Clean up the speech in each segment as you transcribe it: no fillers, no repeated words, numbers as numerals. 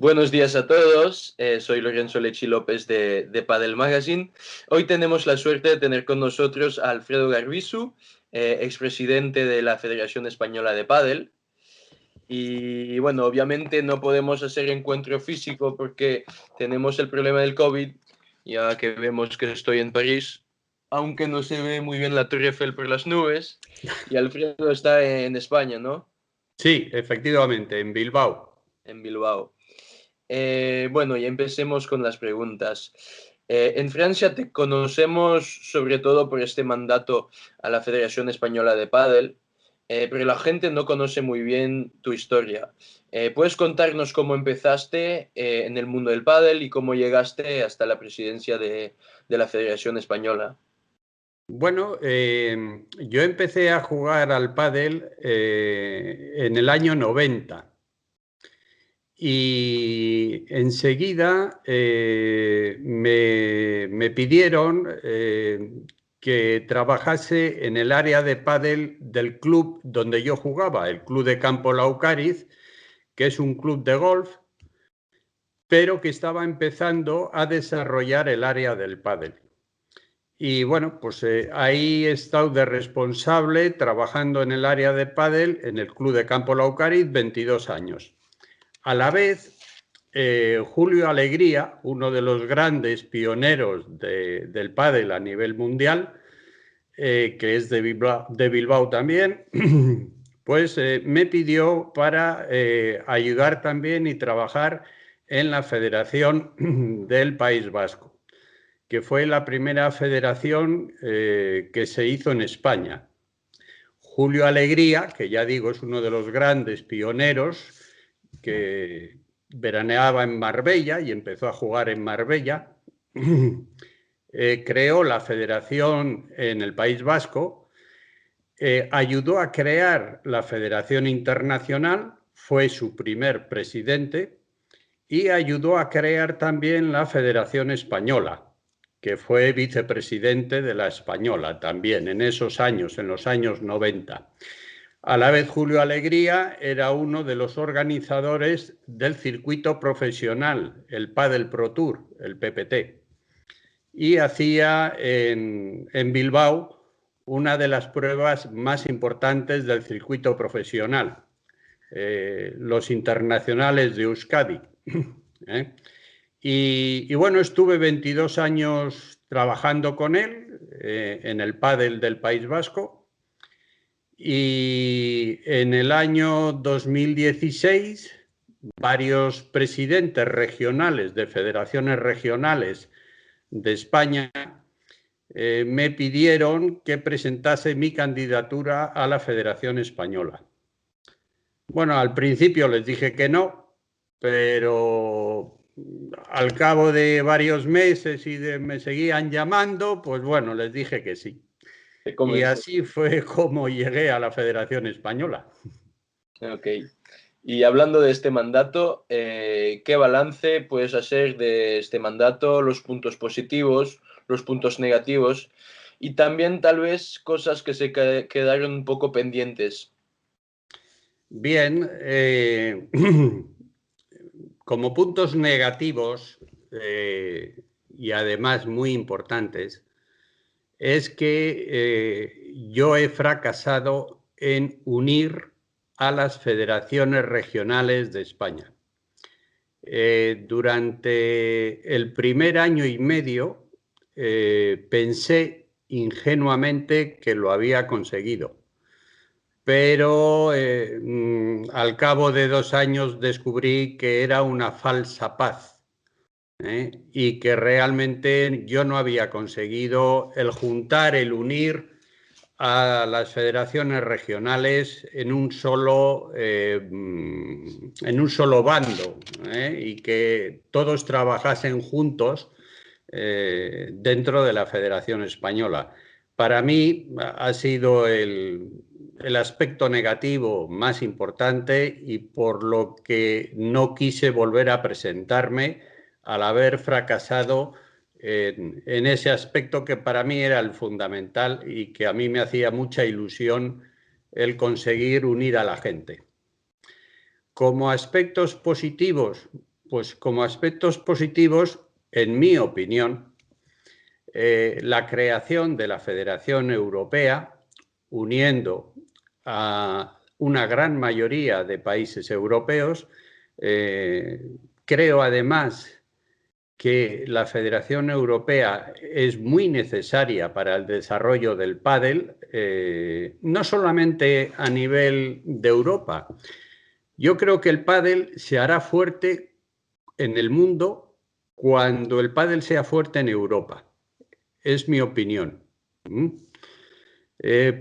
Buenos días a todos, soy Lorenzo Lechi López de Padel Magazine. Hoy tenemos la suerte de tener con nosotros a Alfredo Garbisu, expresidente de la Federación Española de Padel. Y bueno, obviamente no podemos hacer encuentro físico porque tenemos el problema del COVID, ya que vemos que estoy en París, aunque no se ve muy bien la Torre Eiffel por las nubes, y Alfredo está en España, ¿no? Sí, efectivamente, en Bilbao. En Bilbao. Bueno, y empecemos con las preguntas. En Francia te conocemos sobre todo por este mandato a la Federación Española de Pádel, pero la gente no conoce muy bien tu historia. ¿Puedes contarnos cómo empezaste en el mundo del pádel y cómo llegaste hasta la presidencia de la Federación Española? Bueno, yo empecé a jugar al pádel en el año 90 y enseguida me pidieron que trabajase en el área de pádel del club donde yo jugaba, el Club de Campo Laucariz, que es un club de golf, pero que estaba empezando a desarrollar el área del pádel. Y bueno, pues ahí he estado de responsable trabajando en el área de pádel en el Club de Campo Laucariz 22 años. A la vez, Julio Alegría, uno de los grandes pioneros del pádel a nivel mundial, que es de Bilbao también, pues me pidió para ayudar también y trabajar en la Federación del País Vasco, que fue la primera federación que se hizo en España. Julio Alegría, que ya digo es uno de los grandes pioneros, que veraneaba en Marbella y empezó a jugar en Marbella, creó la federación en el País Vasco, ayudó a crear la Federación Internacional, fue su primer presidente, y ayudó a crear también la Federación Española, que fue vicepresidente de la Española también en esos años, en los años 90. A la vez, Julio Alegría era uno de los organizadores del circuito profesional, el Padel Pro Tour, el PPT, y hacía en Bilbao una de las pruebas más importantes del circuito profesional, los internacionales de Euskadi. Y bueno, estuve 22 años trabajando con él en el pádel del País Vasco, y en el año 2016 varios presidentes regionales de federaciones regionales de España me pidieron que presentase mi candidatura a la Federación Española. Bueno, al principio les dije que no, pero al cabo de varios meses me seguían llamando, pues bueno, les dije que sí. Y así fue como llegué a la Federación Española. Ok. Y hablando de este mandato, ¿qué balance puedes hacer de este mandato, los puntos positivos, los puntos negativos y también tal vez cosas que se quedaron un poco pendientes? Bien, como puntos negativos y además muy importantes, es que yo he fracasado en unir a las federaciones regionales de España. Durante el primer año y medio pensé ingenuamente que lo había conseguido, pero al cabo de 2 años descubrí que era una falsa paz, y que realmente yo no había conseguido el juntar, el unir a las federaciones regionales en un solo bando, y que todos trabajasen juntos dentro de la Federación Española. Para mí ha sido el aspecto negativo más importante y por lo que no quise volver a presentarme al haber fracasado en ese aspecto que para mí era el fundamental y que a mí me hacía mucha ilusión el conseguir unir a la gente. Como aspectos positivos, Pues como aspectos positivos, en mi opinión, la creación de la Federación Europea, uniendo a una gran mayoría de países europeos. Creo además que la Federación Europea es muy necesaria para el desarrollo del pádel, no solamente a nivel de Europa. Yo creo que el pádel se hará fuerte en el mundo cuando el pádel sea fuerte en Europa. Es mi opinión.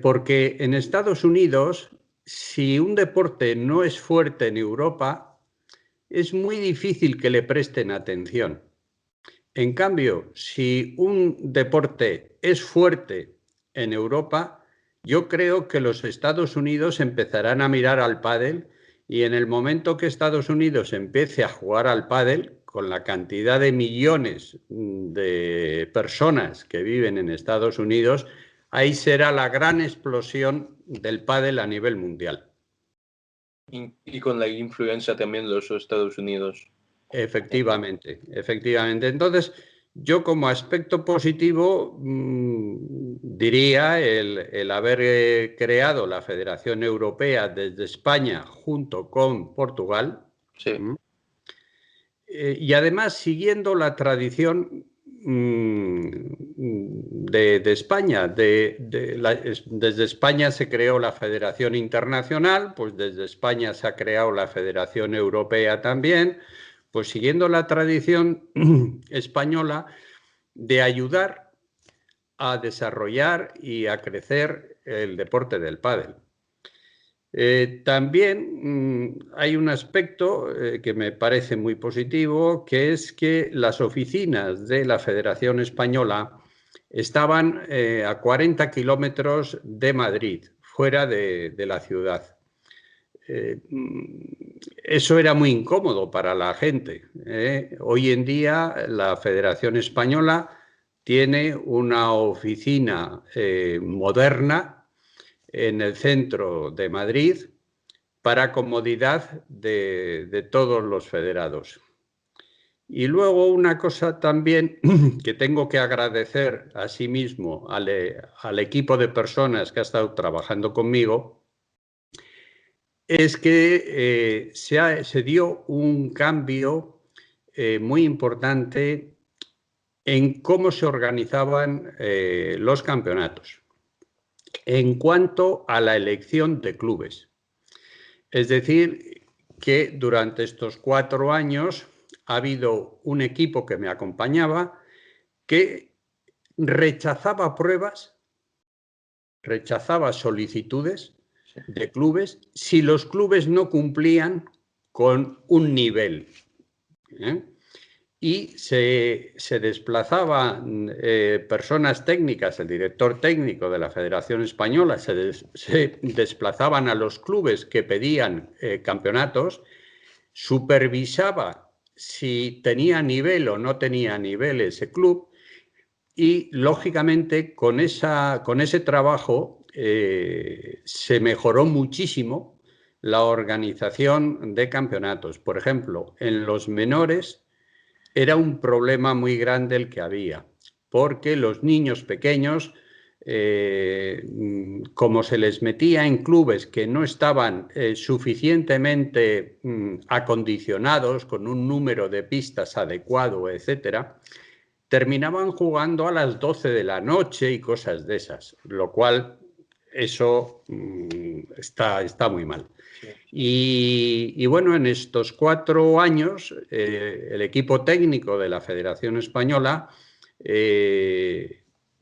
Porque en Estados Unidos, si un deporte no es fuerte en Europa, es muy difícil que le presten atención. En cambio, si un deporte es fuerte en Europa, yo creo que los Estados Unidos empezarán a mirar al pádel, y en el momento que Estados Unidos empiece a jugar al pádel, con la cantidad de millones de personas que viven en Estados Unidos, ahí será la gran explosión del pádel a nivel mundial. Y con la influencia también de los Estados Unidos. Efectivamente, efectivamente. Entonces, yo como aspecto positivo diría el haber creado la Federación Europea desde España junto con Portugal. Sí. Y además siguiendo la tradición de España. Desde España se creó la Federación Internacional, pues desde España se ha creado la Federación Europea también, pues siguiendo la tradición española de ayudar a desarrollar y a crecer el deporte del pádel. También hay un aspecto que me parece muy positivo, que es que las oficinas de la Federación Española estaban a 40 kilómetros de Madrid, fuera de la ciudad. Eso era muy incómodo para la gente. Hoy en día la Federación Española tiene una oficina moderna en el centro de Madrid para comodidad de todos los federados. Y luego una cosa también que tengo que agradecer asimismo al equipo de personas que ha estado trabajando conmigo, es que se dio un cambio muy importante en cómo se organizaban los campeonatos en cuanto a la elección de clubes. Es decir, que durante estos 4 años ha habido un equipo que me acompañaba que rechazaba pruebas, rechazaba solicitudes de clubes si los clubes no cumplían con un nivel. Y se desplazaban personas técnicas, el director técnico de la Federación Española se desplazaban a los clubes que pedían campeonatos, supervisaba si tenía nivel o no tenía nivel ese club, y lógicamente con ese trabajo se mejoró muchísimo la organización de campeonatos. Por ejemplo, en los menores era un problema muy grande el que había, porque los niños pequeños, como se les metía en clubes que no estaban suficientemente acondicionados, con un número de pistas adecuado, etcétera, terminaban jugando a las 12 de la noche y cosas de esas, lo cual eso está muy mal. Y bueno, en estos 4 años, el equipo técnico de la Federación Española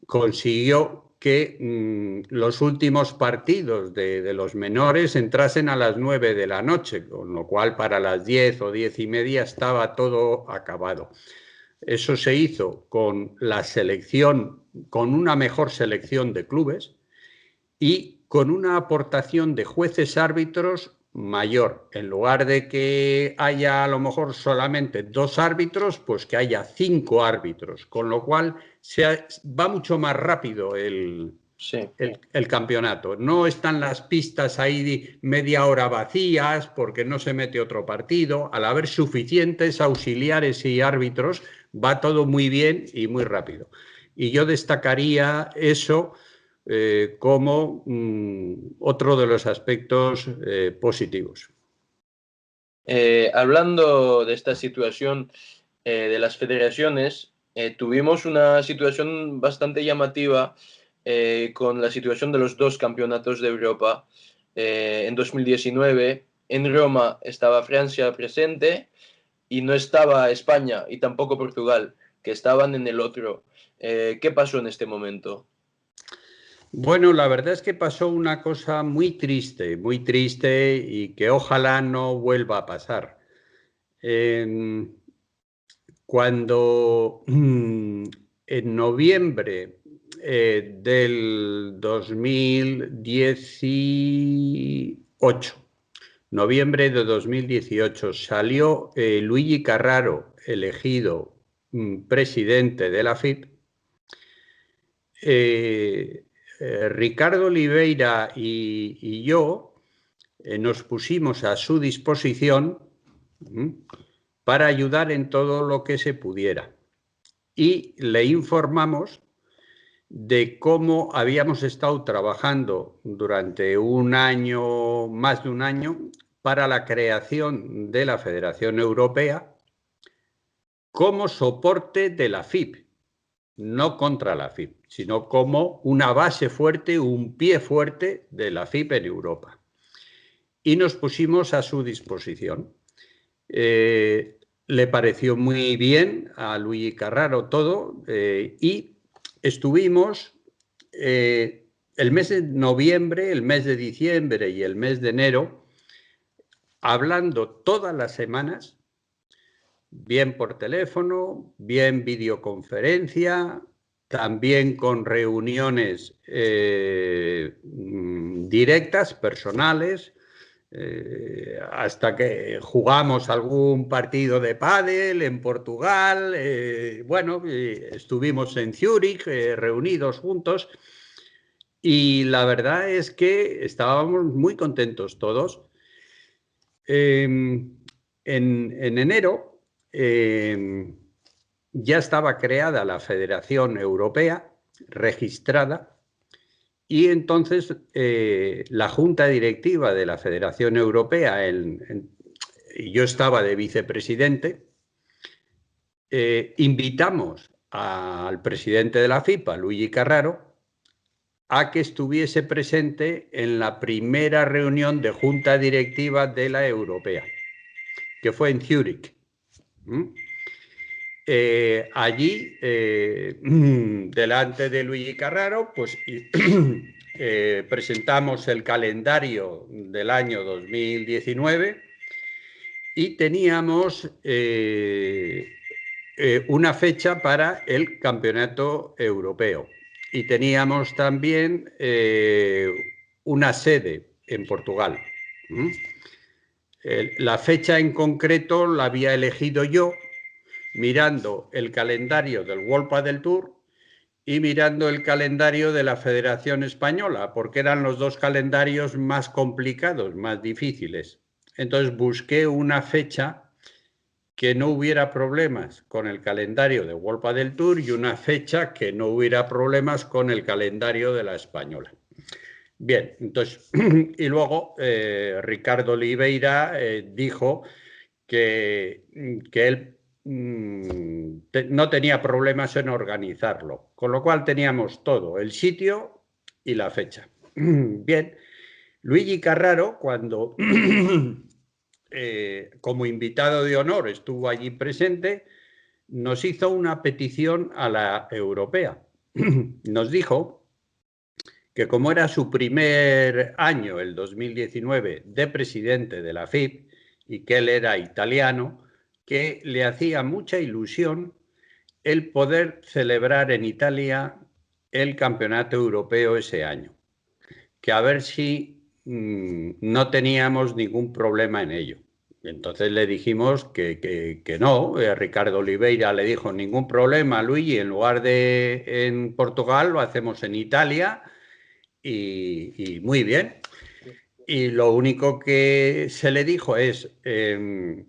consiguió que los últimos partidos de los menores entrasen a las 9 de la noche, con lo cual para las 10 o 10:30 estaba todo acabado. Eso se hizo con la selección, con una mejor selección de clubes y con una aportación de jueces árbitros mayor. En lugar de que haya a lo mejor solamente 2 árbitros, pues que haya 5 árbitros, con lo cual va mucho más rápido el Sí. el campeonato. No están las pistas ahí media hora vacías porque no se mete otro partido. Al haber suficientes auxiliares y árbitros, va todo muy bien y muy rápido. Y yo destacaría eso como otro de los aspectos positivos. Hablando de esta situación de las federaciones, tuvimos una situación bastante llamativa con la situación de los dos campeonatos de Europa. En 2019, en Roma estaba Francia presente y no estaba España y tampoco Portugal, que estaban en el otro. ¿Qué pasó en este momento? Bueno, la verdad es que pasó una cosa muy triste y que ojalá no vuelva a pasar. Eh, Cuando en noviembre del 2018, noviembre de 2018, salió Luigi Carraro elegido presidente de la FIP, Ricardo Oliveira y yo nos pusimos a su disposición para ayudar en todo lo que se pudiera. Y le informamos de cómo habíamos estado trabajando durante un año, más de un año, para la creación de la Federación Europea como soporte de la FIP, no contra la FIP, sino como una base fuerte, un pie fuerte de la FIP en Europa. Y nos pusimos a su disposición. Le pareció muy bien a Luigi Carraro todo y estuvimos el mes de noviembre, el mes de diciembre y el mes de enero hablando todas las semanas, bien por teléfono, bien videoconferencia, también con reuniones directas, personales, hasta que jugamos algún partido de pádel en Portugal, bueno, estuvimos en Zúrich reunidos juntos y la verdad es que estábamos muy contentos todos. En enero ya estaba creada la Federación Europea, registrada, y entonces la Junta Directiva de la Federación Europea, yo estaba de vicepresidente, invitamos al presidente de la FIPA, Luigi Carraro, a que estuviese presente en la primera reunión de Junta Directiva de la Europea, que fue en Zúrich. Allí, delante de Luigi Carraro, pues presentamos el calendario del año 2019 y teníamos una fecha para el campeonato europeo. Y teníamos también una sede en Portugal. La fecha en concreto la había elegido yo, mirando el calendario del World Padel Tour y mirando el calendario de la Federación Española, porque eran los dos calendarios más complicados, más difíciles. Entonces busqué una fecha que no hubiera problemas con el calendario de World Padel Tour y una fecha que no hubiera problemas con el calendario de la Española. Bien, entonces, y luego Ricardo Oliveira dijo que él no tenía problemas en organizarlo, con lo cual teníamos todo, el sitio y la fecha. Bien, Luigi Carraro, cuando como invitado de honor estuvo allí presente, nos hizo una petición a la europea. Nos dijo que como era su primer año, el 2019, de presidente de la FIP, y que él era italiano, que le hacía mucha ilusión el poder celebrar en Italia el campeonato europeo ese año. Que a ver si no teníamos ningún problema en ello. Entonces le dijimos que no. Ricardo Oliveira le dijo, ningún problema, Luigi, en lugar de en Portugal lo hacemos en Italia y muy bien. Y lo único que se le dijo es, en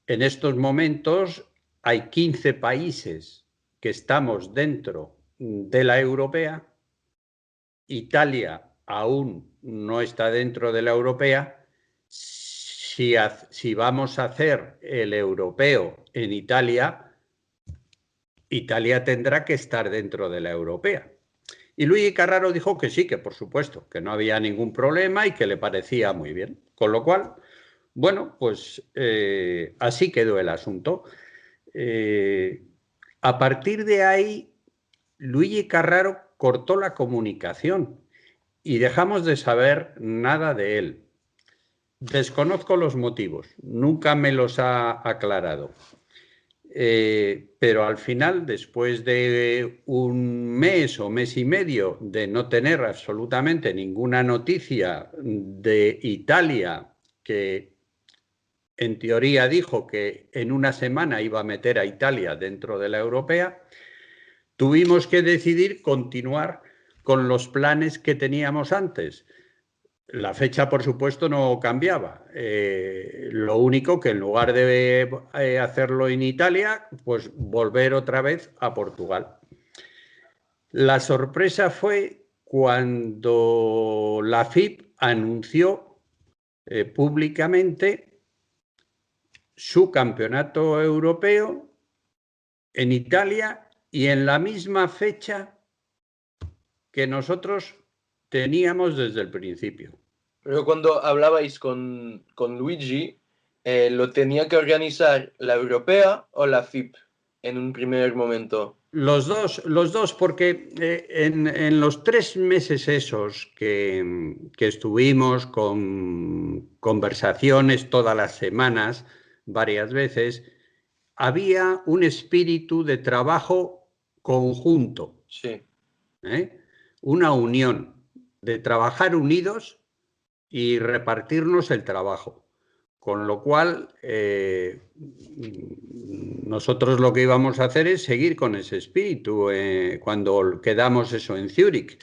estos momentos hay 15 países que estamos dentro de la europea, Italia aún no está dentro de la europea. Si vamos a hacer el europeo en Italia, Italia tendrá que estar dentro de la europea. Y Luigi Carraro dijo que sí, que por supuesto, que no había ningún problema y que le parecía muy bien. Con lo cual, bueno, pues así quedó el asunto. A partir de ahí, Luigi Carraro cortó la comunicación y dejamos de saber nada de él. Desconozco los motivos, nunca me los ha aclarado. Pero al final, después de un mes o mes y medio de no tener absolutamente ninguna noticia de Italia, que en teoría dijo que en una semana iba a meter a Italia dentro de la europea, tuvimos que decidir continuar con los planes que teníamos antes. La fecha, por supuesto, no cambiaba. Lo único que en lugar de hacerlo en Italia, pues volver otra vez a Portugal. La sorpresa fue cuando la FIP anunció públicamente su campeonato europeo en Italia y en la misma fecha que nosotros teníamos desde el principio. Pero cuando hablabais con Luigi, ¿lo tenía que organizar la europea o la FIP en un primer momento? Los dos, porque en los 3 meses esos que estuvimos con conversaciones todas las semanas, varias veces, había un espíritu de trabajo conjunto, Sí. una unión, de trabajar unidos y repartirnos el trabajo. Con lo cual, nosotros lo que íbamos a hacer es seguir con ese espíritu. Cuando quedamos eso en Zúrich,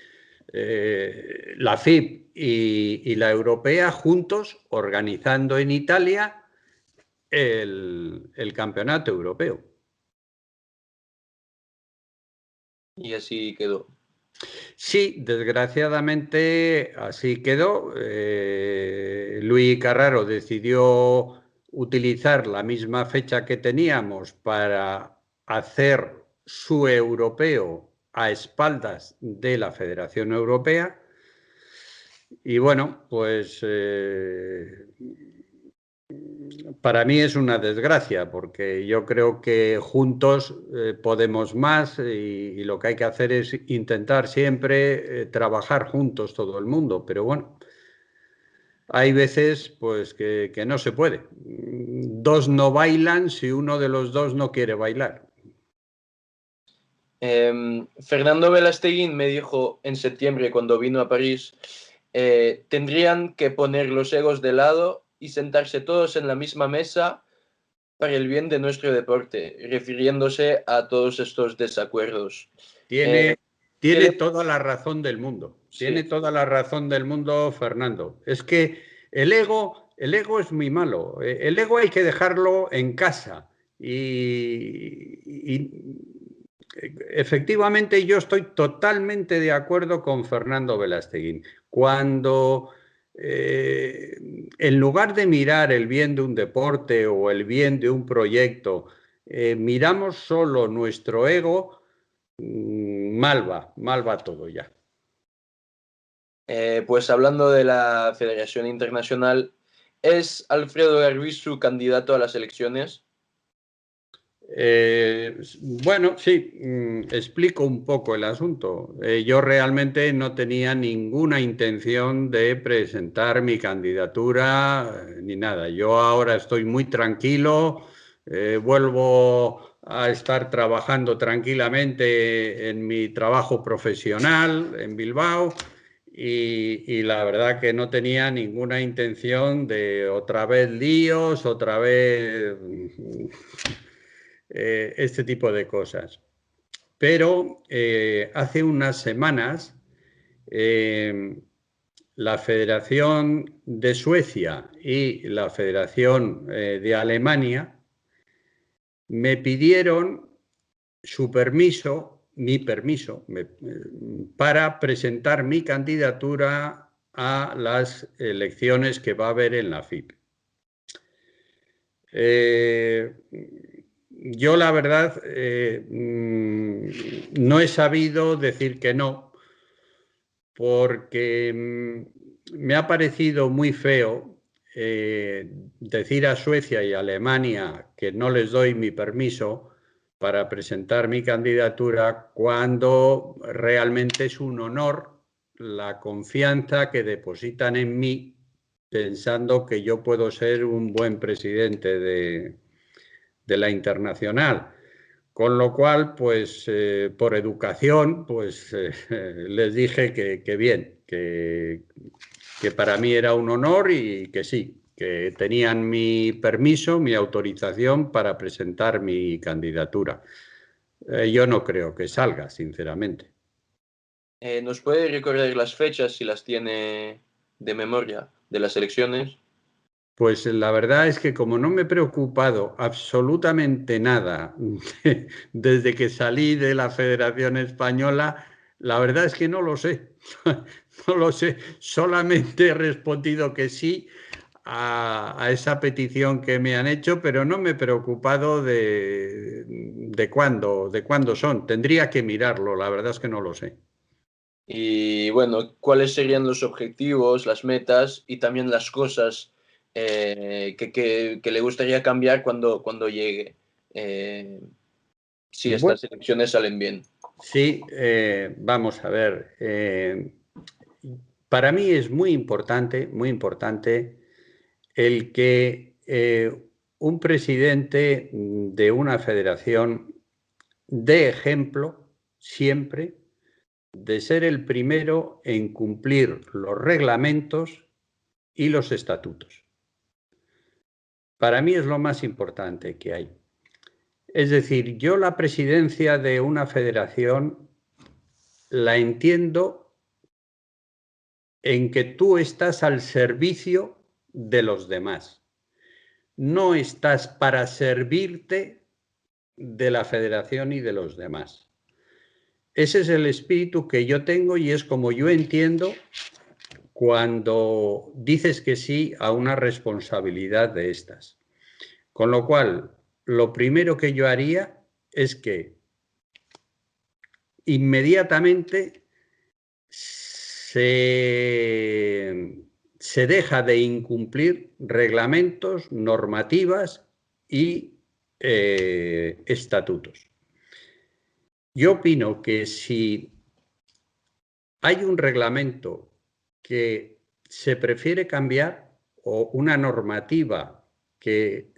la FIP y la europea juntos organizando en Italia el campeonato europeo. Y así quedó. Sí, desgraciadamente así quedó. Luis Carraro decidió utilizar la misma fecha que teníamos para hacer su europeo a espaldas de la Federación Europea. Y bueno, pues para mí es una desgracia, porque yo creo que juntos podemos más y lo que hay que hacer es intentar siempre trabajar juntos todo el mundo. Pero bueno, hay veces pues que no se puede. Dos no bailan si uno de los dos no quiere bailar. Fernando Velasteguín me dijo en septiembre cuando vino a París, tendrían que poner los egos de lado y sentarse todos en la misma mesa para el bien de nuestro deporte, refiriéndose a todos estos desacuerdos. Tiene ¿Qué le... toda la razón del mundo. Tiene Sí. toda la razón del mundo, Fernando. Es que el ego es muy malo. El ego hay que dejarlo en casa. Y efectivamente yo estoy totalmente de acuerdo con Fernando Velasteguín. Cuando en lugar de mirar el bien de un deporte o el bien de un proyecto, miramos solo nuestro ego, mal va todo ya. Pues hablando de la Federación Internacional, ¿es Alfredo Garbizu candidato a las elecciones? Bueno, sí, explico un poco el asunto. Yo realmente no tenía ninguna intención de presentar mi candidatura ni nada. Yo ahora estoy muy tranquilo, vuelvo a estar trabajando tranquilamente en mi trabajo profesional en Bilbao y la verdad que no tenía ninguna intención de otra vez líos, otra vez este tipo de cosas. Pero hace unas semanas la Federación de Suecia y la Federación de Alemania me pidieron su permiso, mi permiso, para presentar mi candidatura a las elecciones que va a haber en la FIP. Yo la verdad no he sabido decir que no, porque me ha parecido muy feo decir a Suecia y a Alemania que no les doy mi permiso para presentar mi candidatura cuando realmente es un honor la confianza que depositan en mí pensando que yo puedo ser un buen presidente de la internacional. Con lo cual, pues por educación, pues les dije que bien, que para mí era un honor y que sí, que tenían mi permiso, mi autorización para presentar mi candidatura. Yo no creo que salga, sinceramente. ¿Nos puede recordar las fechas si las tiene de memoria de las elecciones? Pues la verdad es que como no me he preocupado absolutamente nada desde que salí de la Federación Española, la verdad es que no lo sé. No lo sé. Solamente he respondido que sí a esa petición que me han hecho, pero no me he preocupado de cuándo son. Tendría que mirarlo, la verdad es que no lo sé. Y bueno, ¿cuáles serían los objetivos, las metas y también las cosas que le gustaría cambiar cuando llegue? Si Bueno, estas elecciones salen bien. sí, vamos a ver. Para mí es muy importante el que un presidente de una federación dé ejemplo siempre de ser el primero en cumplir los reglamentos y los estatutos. Para mí es lo más importante que hay. Es decir, yo la presidencia de una federación la entiendo en que tú estás al servicio de los demás. No estás para servirte de la federación y de los demás. Ese es el espíritu que yo tengo y es como yo entiendo cuando dices que sí a una responsabilidad de estas. Con lo cual, lo primero que yo haría es que inmediatamente se deja de incumplir reglamentos, normativas y estatutos. Yo opino que si hay un reglamento que se prefiere cambiar o una normativa que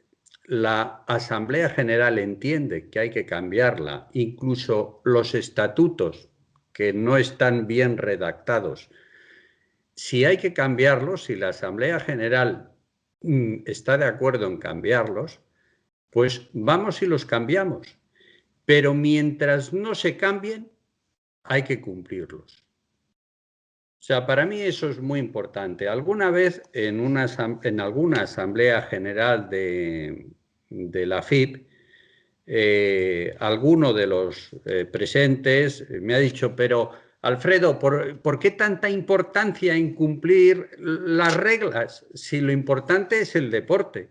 la Asamblea General entiende que hay que cambiarla, incluso los estatutos que no están bien redactados, si hay que cambiarlos, si la Asamblea General está de acuerdo en cambiarlos, pues vamos y los cambiamos. Pero mientras no se cambien, hay que cumplirlos. O sea, para mí eso es muy importante. Alguna vez en alguna asamblea general de la FIP, alguno de los presentes me ha dicho, pero Alfredo, ¿por qué tanta importancia en cumplir las reglas si lo importante es el deporte?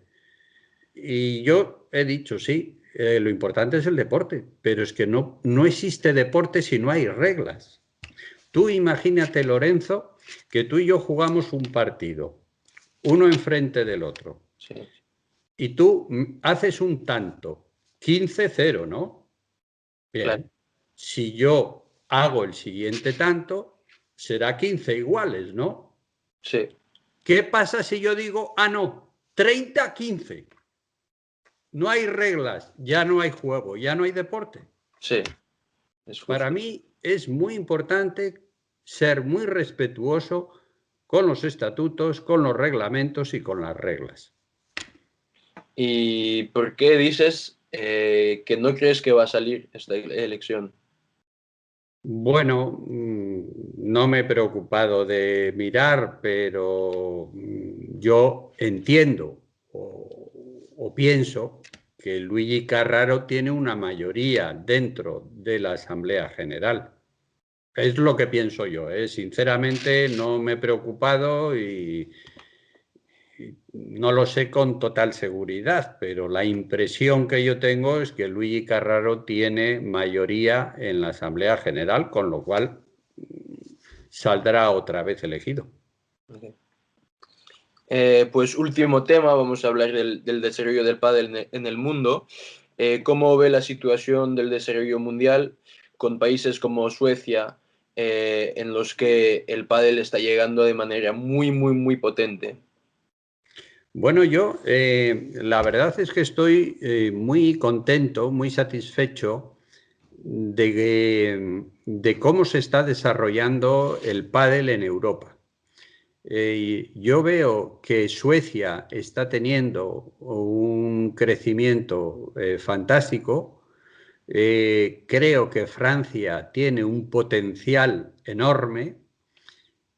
Y yo he dicho, sí, lo importante es el deporte, pero es que no existe deporte si no hay reglas. Tú imagínate, Lorenzo, que tú y yo jugamos un partido, uno enfrente del otro, Sí, y tú haces un tanto, 15-0, ¿no? claro. Bien. Si yo hago el siguiente tanto, será 15 iguales, ¿no? Sí, ¿Qué pasa si yo digo, no, 30-15? No hay reglas, ya no hay juego, ya no hay deporte. sí, es Para justo. mí es muy importante ser muy respetuoso con los estatutos, con los reglamentos y con las reglas. ¿Y por qué dices que no crees que va a salir esta elección? Bueno, no me he preocupado de mirar, pero yo entiendo o pienso que Luigi Carraro tiene una mayoría dentro de la Asamblea General. Es lo que pienso yo, ¿eh? Sinceramente no me he preocupado y no lo sé con total seguridad, pero la impresión que yo tengo es que Luigi Carraro tiene mayoría en la Asamblea General, con lo cual saldrá otra vez elegido. Ok. Pues último tema, vamos a hablar del desarrollo del pádel en el mundo. ¿Cómo ve la situación del desarrollo mundial con países como Suecia, en los que el pádel está llegando de manera muy, muy, muy potente? Bueno, yo la verdad es que estoy muy contento, muy satisfecho de cómo se está desarrollando el pádel en Europa. Yo veo que Suecia está teniendo un crecimiento fantástico. Creo que Francia tiene un potencial enorme.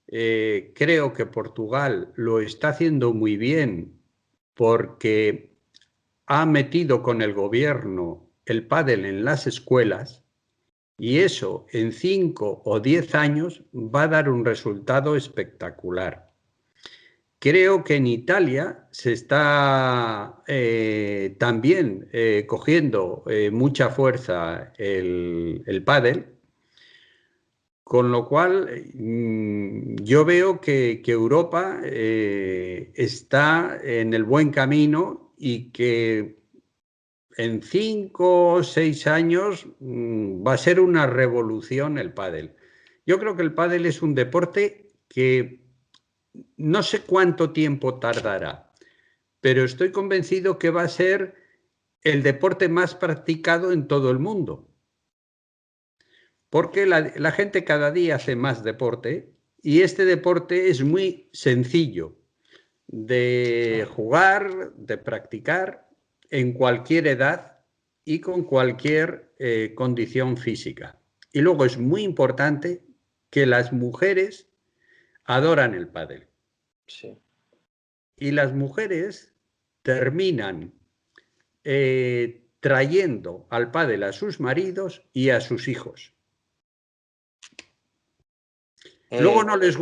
Creo que Portugal lo está haciendo muy bien porque ha metido con el gobierno el pádel en las escuelas y eso en 5 o 10 años va a dar un resultado espectacular. Creo que en Italia se está también cogiendo mucha fuerza el pádel, con lo cual yo veo que Europa está en el buen camino y que en 5 o 6 años va a ser una revolución el pádel. Yo creo que el pádel es un deporte que no sé cuánto tiempo tardará, pero estoy convencido que va a ser el deporte más practicado en todo el mundo, porque la gente cada día hace más deporte y este deporte es muy sencillo de jugar, de practicar en cualquier edad y con cualquier condición física. Y luego es muy importante que las mujeres adoran el pádel. Sí. Y las mujeres terminan trayendo al pádel a sus maridos y a sus hijos. Luego Eh, no les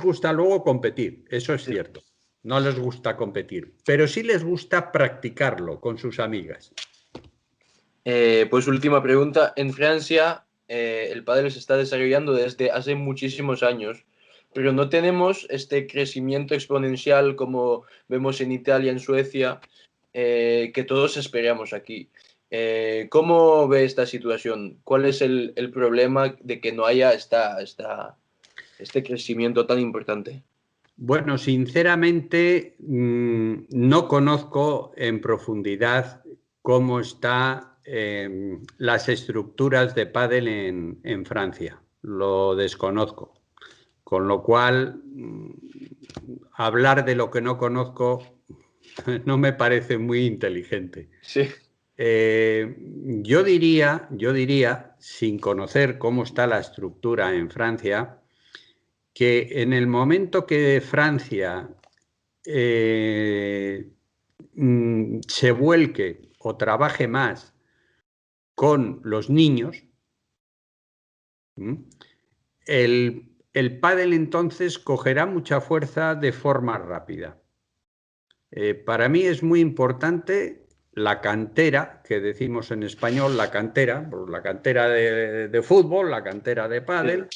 gusta luego competir, eso es sí. cierto. No les gusta competir, pero sí les gusta practicarlo con sus amigas. Pues última pregunta. En Francia, el pádel se está desarrollando desde hace muchísimos años, pero no tenemos este crecimiento exponencial como vemos en Italia, en Suecia, que todos esperamos aquí. ¿Cómo ve esta situación? ¿Cuál es el problema de que no haya este crecimiento tan importante? Bueno, sinceramente, no conozco en profundidad cómo están las estructuras de pádel en Francia. Lo desconozco. Con lo cual, hablar de lo que no conozco no me parece muy inteligente. Sí. Yo diría, sin conocer cómo está la estructura en Francia, que en el momento que Francia eh, se vuelque o trabaje más con los niños, el pádel entonces cogerá mucha fuerza de forma rápida. Para mí es muy importante la cantera, que decimos en español, la cantera, pues la cantera de fútbol, la cantera de Sí. pádel.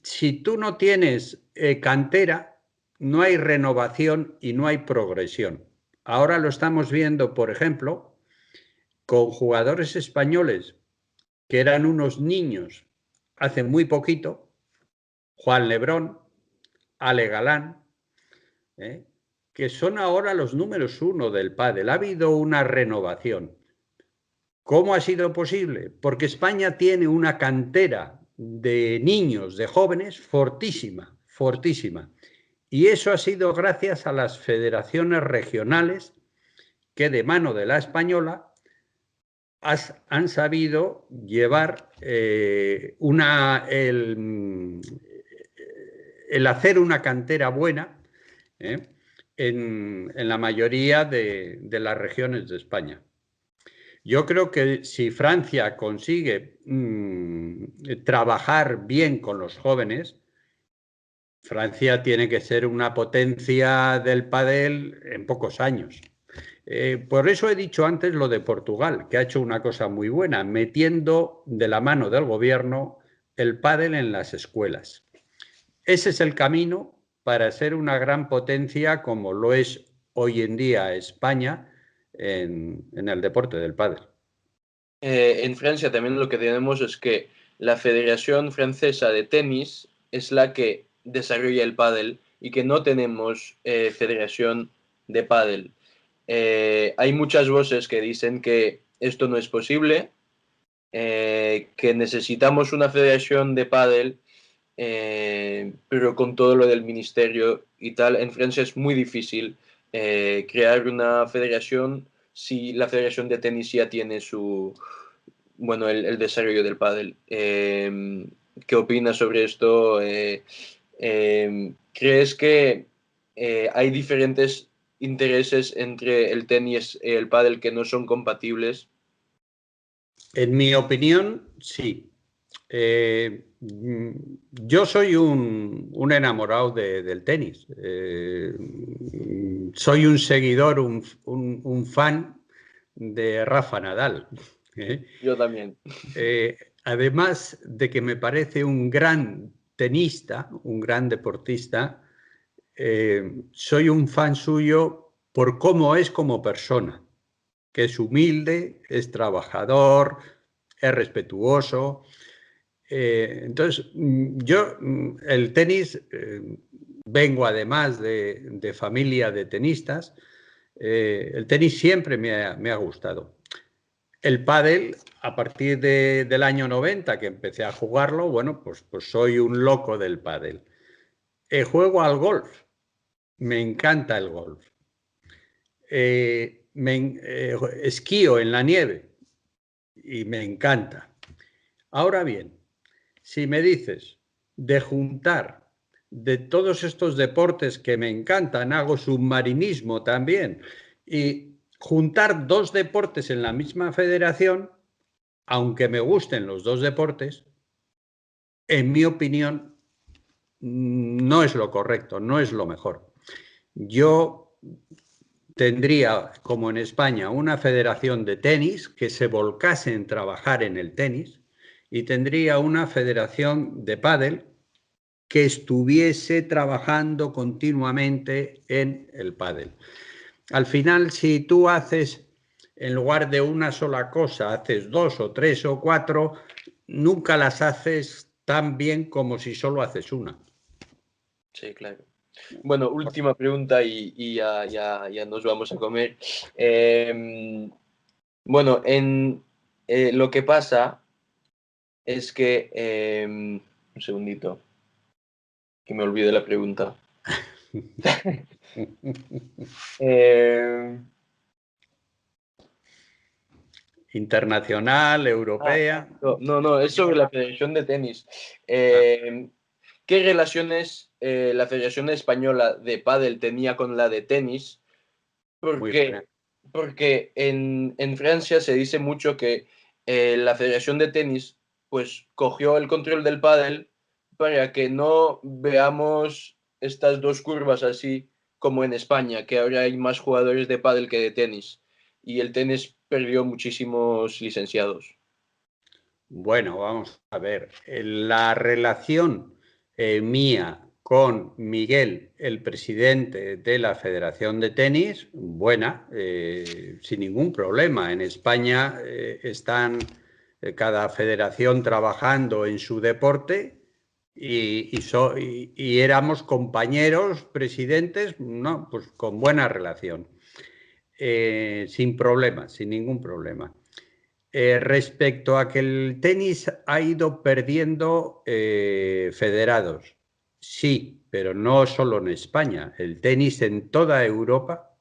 Si tú no tienes cantera, no hay renovación y no hay progresión. Ahora lo estamos viendo, por ejemplo, con jugadores españoles que eran unos niños hace muy poquito, Juan Lebrón, Ale Galán, ¿eh? Que son ahora los números uno del pádel. Ha habido una renovación. ¿Cómo ha sido posible? Porque España tiene una cantera de niños, de jóvenes, fortísima, fortísima. Y eso ha sido gracias a las federaciones regionales que de mano de la española han sabido llevar el hacer una cantera buena, ¿eh? En la mayoría de las regiones de España. Yo creo que si Francia consigue trabajar bien con los jóvenes, Francia tiene que ser una potencia del pádel en pocos años. Por eso he dicho antes lo de Portugal, que ha hecho una cosa muy buena, metiendo de la mano del gobierno el pádel en las escuelas. Ese es el camino para ser una gran potencia como lo es hoy en día España en el deporte del pádel. En Francia también lo que tenemos es que la Federación Francesa de Tenis es la que desarrolla el pádel y que no tenemos Federación de Pádel. Hay muchas voces que dicen que esto no es posible, que necesitamos una federación de pádel, pero con todo lo del ministerio y tal, en Francia es muy difícil crear una federación si la federación de tenis ya tiene bueno, el desarrollo del pádel. ¿Qué opinas sobre esto? ¿Crees que hay diferentes intereses entre el tenis y el pádel que no son compatibles? En mi opinión, sí. Yo soy un enamorado del tenis. Soy un seguidor, un fan de Rafa Nadal. ¿Eh? Yo también. Además de que me parece un gran tenista, un gran deportista, soy un fan suyo por cómo es como persona, que es humilde, es trabajador, es respetuoso. Entonces, yo el tenis, vengo además de familia de tenistas, el tenis siempre me ha gustado. El pádel, a partir del año 90 que empecé a jugarlo, bueno, pues soy un loco del pádel. Juego al golf, me encanta el golf. Esquío en la nieve y me encanta. Ahora bien, si me dices de juntar de todos estos deportes que me encantan, hago submarinismo también, y juntar dos deportes en la misma federación, aunque me gusten los dos deportes, en mi opinión, no es lo correcto, no es lo mejor. Yo tendría, como en España, una federación de tenis que se volcase en trabajar en el tenis y tendría una federación de pádel que estuviese trabajando continuamente en el pádel. Al final, si tú haces, en lugar de una sola cosa, haces dos o tres o cuatro, nunca las haces tan bien como si solo haces una. Sí, claro. Bueno, última pregunta y ya nos vamos a comer. Bueno, lo que pasa es que... un segundito, que me olvidé la pregunta. Eh, Internacional, europea. no, es sobre la Federación de Tenis. Ah, ¿Qué relaciones la Federación Española de Pádel tenía con la de tenis? muy buena. Porque en Francia se dice mucho que la Federación de Tenis pues cogió el control del pádel para que no veamos estas dos curvas así como en España, que ahora hay más jugadores de pádel que de tenis y el tenis perdió muchísimos licenciados. Bueno, vamos a ver. La relación mía con Miguel, el presidente de la Federación de Tenis, buena, sin ningún problema. En España están cada federación trabajando en su deporte y éramos compañeros, presidentes, no, pues con buena relación, sin problema, sin ningún problema. Respecto a que el tenis ha ido perdiendo federados, sí, pero no solo en España. El tenis en toda Europa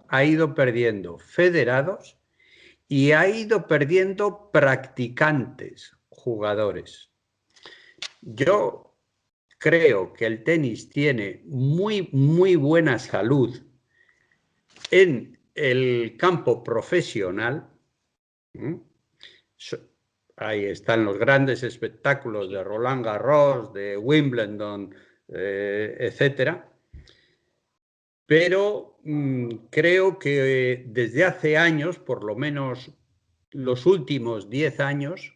ha ido perdiendo federados y ha ido perdiendo practicantes, jugadores. Yo creo que el tenis tiene muy, muy buena salud en el campo profesional. Ahí están los grandes espectáculos de Roland Garros, de Wimbledon, etcétera. Pero creo que desde hace años, por lo menos los últimos 10 años,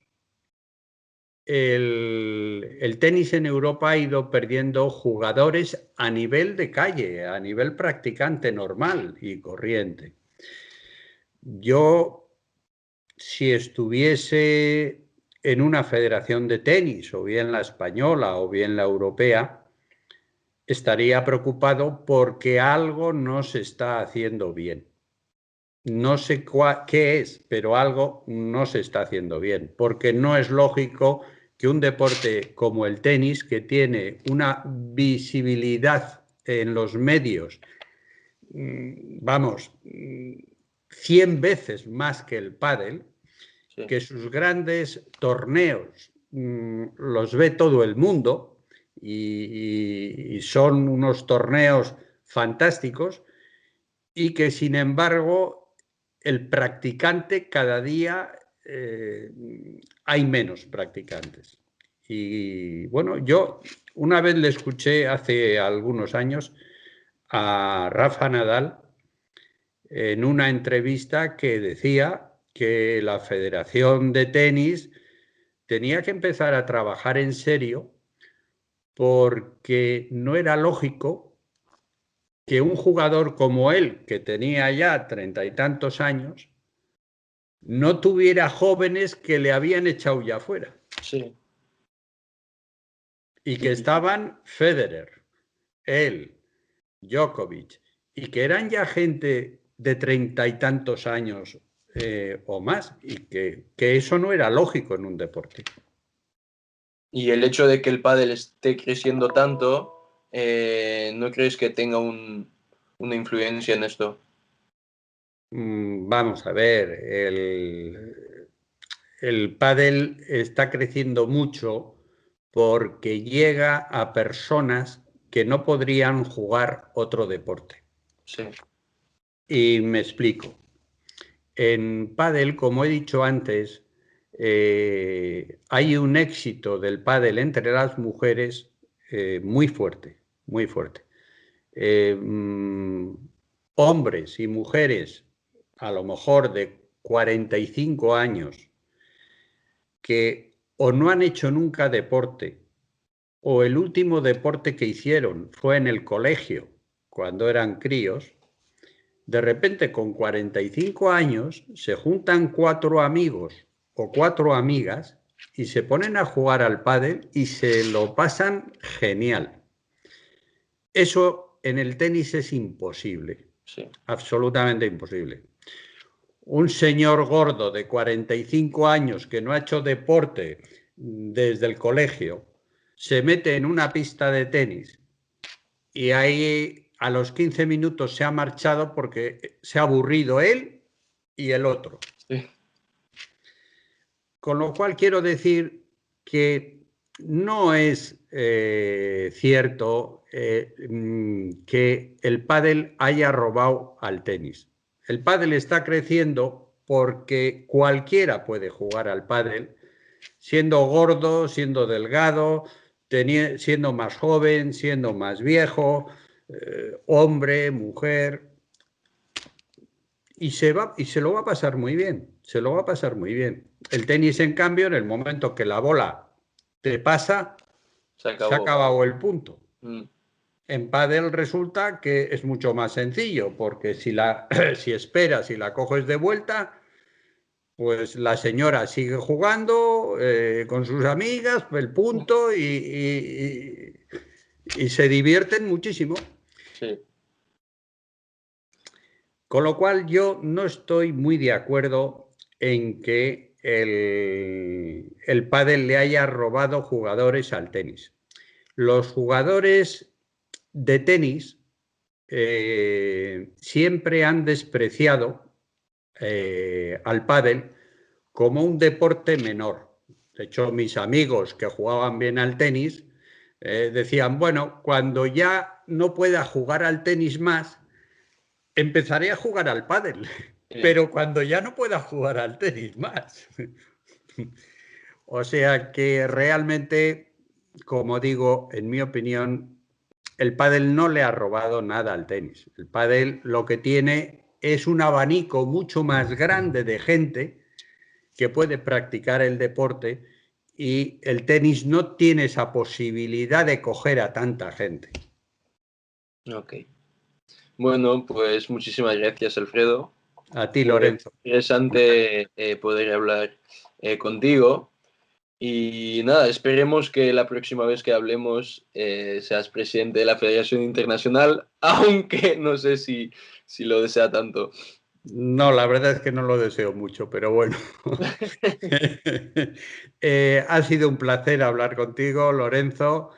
el tenis en Europa ha ido perdiendo jugadores a nivel de calle, a nivel practicante normal y corriente. Yo, si estuviese en una federación de tenis, o bien la española o bien la europea, estaría preocupado porque algo no se está haciendo bien. No sé qué es, pero algo no se está haciendo bien, porque no es lógico que un deporte como el tenis, que tiene una visibilidad en los medios, vamos, 100 veces más que el pádel, Sí. que sus grandes torneos los ve todo el mundo y son unos torneos fantásticos, y que sin embargo el practicante cada día hay menos practicantes. Y bueno, yo una vez le escuché hace algunos años a Rafa Nadal en una entrevista que decía que la Federación de Tenis tenía que empezar a trabajar en serio porque no era lógico que un jugador como él, que tenía ya 30 y tantos años, no tuviera jóvenes que le habían echado ya fuera. Sí. Y que estaban Federer, él, Djokovic, y que eran ya gente de 30 y tantos años o más, y que eso no era lógico en un deporte. Y el hecho de que el pádel esté creciendo tanto, ¿no crees que tenga una influencia en esto? Vamos a ver, el pádel está creciendo mucho porque llega a personas que no podrían jugar otro deporte. Sí. Y me explico. En pádel, como he dicho antes, hay un éxito del pádel entre las mujeres muy fuerte, muy fuerte. Hombres y mujeres, a lo mejor de 45 años, que o no han hecho nunca deporte, o el último deporte que hicieron fue en el colegio, cuando eran críos, de repente con 45 años se juntan 4 amigos o 4 amigas y se ponen a jugar al pádel y se lo pasan genial. Eso en el tenis es imposible, Sí. absolutamente imposible. Un señor gordo de 45 años que no ha hecho deporte desde el colegio se mete en una pista de tenis y ahí a los 15 minutos se ha marchado porque se ha aburrido él y el otro. Sí. Con lo cual quiero decir que no es cierto que el pádel haya robado al tenis. El pádel está creciendo porque cualquiera puede jugar al pádel, siendo gordo, siendo delgado, siendo más joven, siendo más viejo, hombre, mujer, y se lo va a pasar muy bien, se lo va a pasar muy bien. El tenis, en cambio, en el momento que la bola te pasa, Se se ha acabó. acabado el punto. Mm. En pádel resulta que es mucho más sencillo, porque si esperas y la coges de vuelta, pues la señora sigue jugando con sus amigas, el punto, y se divierten muchísimo. Sí. Con lo cual yo no estoy muy de acuerdo en que el pádel le haya robado jugadores al tenis. Los jugadores de tenis siempre han despreciado al pádel como un deporte menor. De hecho, mis amigos que jugaban bien al tenis decían, bueno, cuando ya no pueda jugar al tenis más, empezaré a jugar al pádel, pero cuando ya no pueda jugar al tenis más. O sea que realmente, como digo, en mi opinión, el pádel no le ha robado nada al tenis. El pádel lo que tiene es un abanico mucho más grande de gente que puede practicar el deporte y el tenis no tiene esa posibilidad de coger a tanta gente. Ok. Bueno, pues muchísimas gracias, Alfredo. A ti, Fue Lorenzo. interesante poder hablar contigo. Y nada, esperemos que la próxima vez que hablemos seas presidente de la Federación Internacional, aunque no sé si lo desea tanto. No, la verdad es que no lo deseo mucho, pero bueno. Ha sido un placer hablar contigo, Lorenzo,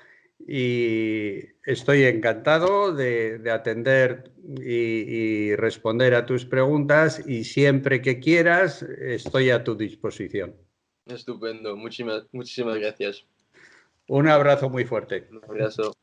y estoy encantado de atender y responder a tus preguntas y siempre que quieras estoy a tu disposición. Estupendo, muchísimas gracias. Un abrazo muy fuerte. Un abrazo.